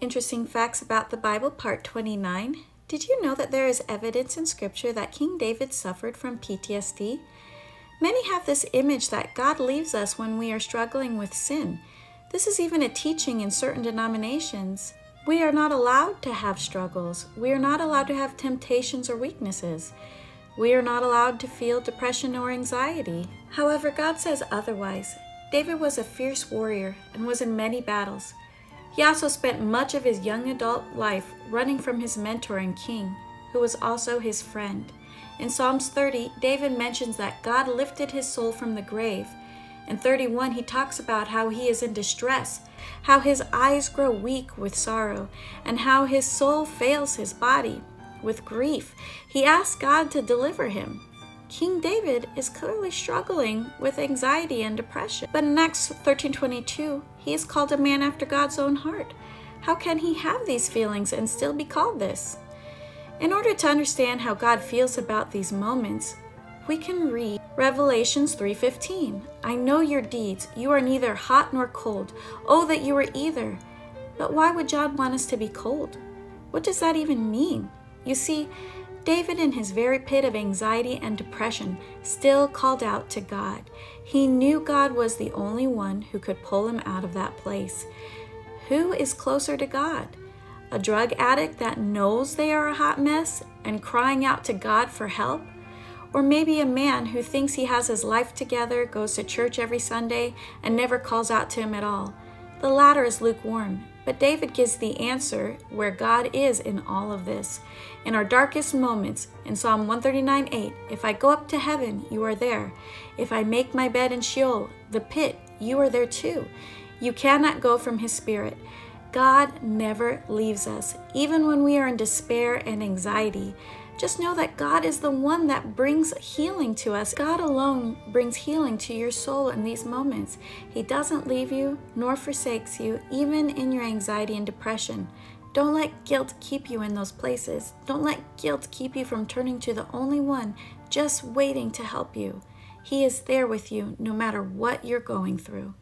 Interesting facts about the Bible, part 29. Did you know that there is evidence in Scripture that King David suffered from PTSD? Many have this image that God leaves us when we are struggling with sin. This is even a teaching in certain denominations. We are not allowed to have struggles. We are not allowed to have temptations or weaknesses. We are not allowed to feel depression or anxiety. However, God says otherwise. David was a fierce warrior and was in many battles. He also spent much of his young adult life running from his mentor and king, who was also his friend. In Psalms 30, David mentions that God lifted his soul from the grave. In 31, he talks about how he is in distress, how his eyes grow weak with sorrow, and how his soul fails his body with grief. He asks God to deliver him. King David is clearly struggling with anxiety and depression. But in Acts 13:22, he is called a man after God's own heart. How can he have these feelings and still be called this? In order to understand how God feels about these moments, we can read Revelations 3:15. I know your deeds. You are neither hot nor cold. Oh, that you were either. But why would God want us to be cold? What does that even mean? You see, David, in his very pit of anxiety and depression, still called out to God. He knew God was the only one who could pull him out of that place. Who is closer to God? A drug addict that knows they are a hot mess and crying out to God for help? Or maybe a man who thinks he has his life together, goes to church every Sunday, and never calls out to him at all? The latter is lukewarm. But David gives the answer where God is in all of this. In our darkest moments, in Psalm 139:8, if I go up to heaven, you are there. If I make my bed in Sheol, the pit, you are there too. You cannot go from his spirit. God never leaves us, even when we are in despair and anxiety. Just know that God is the one that brings healing to us. God alone brings healing to your soul in these moments. He doesn't leave you nor forsakes you, even in your anxiety and depression. Don't let guilt keep you in those places. Don't let guilt keep you from turning to the only one just waiting to help you. He is there with you no matter what you're going through.